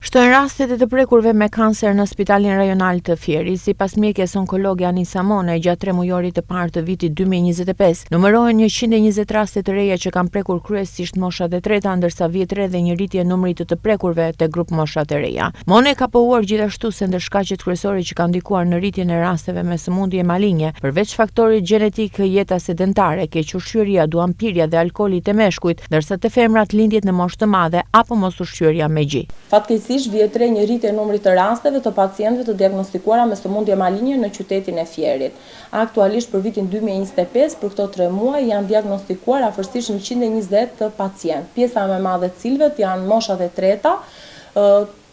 Shtojnë rastet e të prekurve me kancer në Spitalin Rajonal të Fierit. Sipas mjekes onkologe Anisa Mone, gjatë 3 mujorit të parë të vitit 2025, numërohen 120 raste të reja që kanë prekur kryesisht moshat e treta, ndërsa vjet re dhe një rritje e numrit të prekurve te grup moshat e reja. Mone ka pohuar gjithashtu se ndër shkaqet kryesore që kanë ndikuar në rritjen e rasteve me sëmundje malinje, përveç faktorit gjenetik, jeta sedentare, keq-ushqyeria, duanpirja dhe alkooli te meshkujt, ndërsa te femrat lindjet në moshë të madhe apo mos ushqyerja me gjë. Vjet re një rritje e numrit të rasteve të pacientëve të diagnostikuara me sëmundje malinje në qytetin e Fierit. Aktualisht për vitin 2025, për këto 3 muaj janë diagnostikuar afërsisht 120 të pacientë. Pjesa më e madhe të cilëve janë moshat e treta,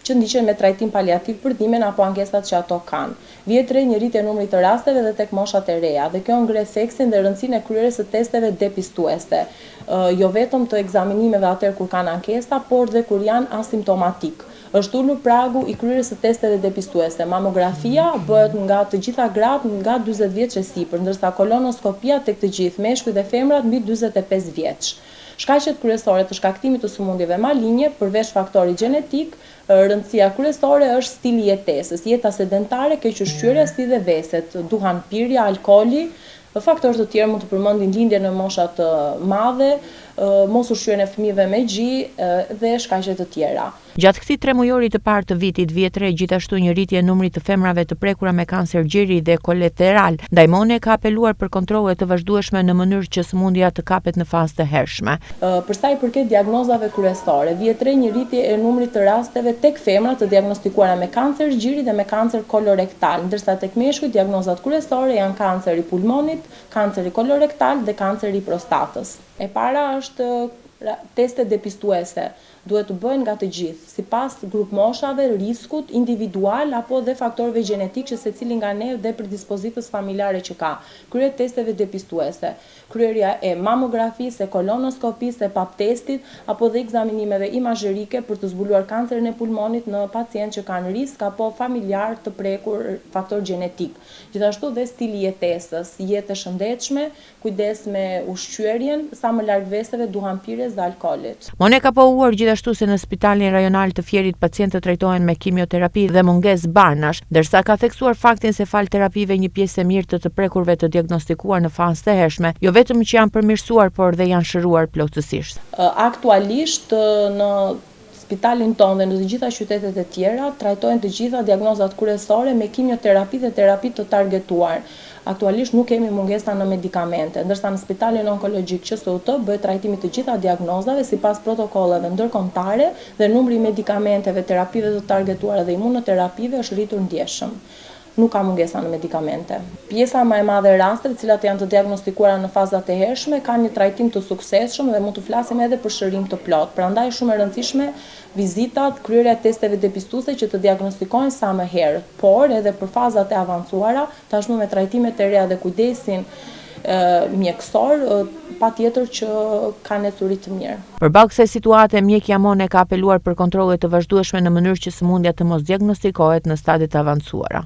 që ndiqen me trajtim paliativ për dhimbjen apo angesat që ato kanë. Vjet re një rritje e numrit të rasteve dhe tek moshat e reja, dhe kjo ngre theksin dhe rëndësinë e kryerjes së testeve depistuese. Jo vetëm të ekzaminimeve atëherë kur kanë ankesa, por dhe kur janë asimptomatik. Është ulur pragu i kryerjes së testeve depistuese. Mamografia bëhet nga të gjitha gratë nga 40 vjeç e sipër, ndërsa kolonoskopia tek të gjithë meshkujt dhe femrat mbi 45 vjeç. Shkaqet kryesore të shkaktimit të sëmundjeve malinje, përveç faktorit gjenetik, rëndësia kryesore është stili jetesës, jeta sedentare, keq-ushqyerja si dhe veset, duhanpirja, alkooli. Faktorë të tjerë mund të përmendin lindje në mosha të madhe, mos ushqyerjen e fëmijëve me gjë dhe shkaqe të tjera. Gjatë këtij 3 mujorit të parë të vitit, vjet re gjithashtu një rritje e numrit të femrave të prekura me kancer gjeri dhe kolateral. Ndaj Mone ka apeluar për kontrolle të vazhdueshme në mënyrë që sëmundja të kapet në fazë të hershme. Për sa i përket diagnozave kryesore, vjet re një rritje e numrit të rasteve tek femrat të diagnostikuara me kancer gjeri dhe me kancer kolorektal, ndërsa tek meshkujt diagnozat kryesore janë kanceri i pulmonit, kanceri kolorektal dhe kanceri i prostatës. E para është testet depistuese. Duhet të bëhen nga të gjithë, sipas grup moshave, riskut individual apo dhe faktorëve gjenetik që secili nga ne dhe predispozitës familjare që ka. Krye testeve depistuese, kryerja e mamografisë, e kolonoskopisë, e pap testit apo dhe ekzaminimeve imazherike për të zbuluar kancerin e pulmonit në pacientë që kanë risk apo familjar të prekur faktor gjenetik. Gjithashtu dhe stili jetesës, jetë e shëndetshme, kujdes me ushqyerjen, sa më larg veseve, duhanpirjes dhe alkoolit. Mone ka pohuar gjithashtu se në Spitalin Rajonal të Fierit pacientët trajtohen me kimioterapi dhe mungesë barnash, ndërsa ka theksuar faktin se fal terapive një pjesë e mirë të prekurve të diagnostikuar në fazë të hershme, jo vetëm që janë përmirësuar, por dhe janë shëruar plotësisht. Aktualisht në spitalin tonë dhe në të gjitha qytetet e tjera trajtohen të gjitha diagnozat kryesore me kimioterapi dhe terapi të targetuar. Aktualisht nuk kemi mungesa në medikamente, ndërsa në spitalin onkologjik QSUT bëhet trajtimi të gjitha diagnozave sipas protokolleve ndërkombëtare dhe numri i medikamenteve, terapive të targetuara dhe imunoterapive është rritur ndjeshëm. Nuk ka mungesa në medikamente. Pjesa më e madhe e rasteve, të cilat janë të diagnostikuara në fazat e hershme, kanë një trajtim të suksesshëm dhe mund të flasim edhe për shërim të plot. Prandaj shumë e rëndësishme vizitat, kryerja e testeve depistuese që të diagnostikohen sa më herë, por edhe për fazat e avancuara, tashmë me trajtimet e reja dhe kujdesin mjekësor, patjetër që kanë ecuri të mirë. Përballë kësaj situate, mjekja Mone ka apeluar për kontrolle të vazhdueshme në mënyrë që sëmundja të mos diagnostikohet në stadie të avancuara.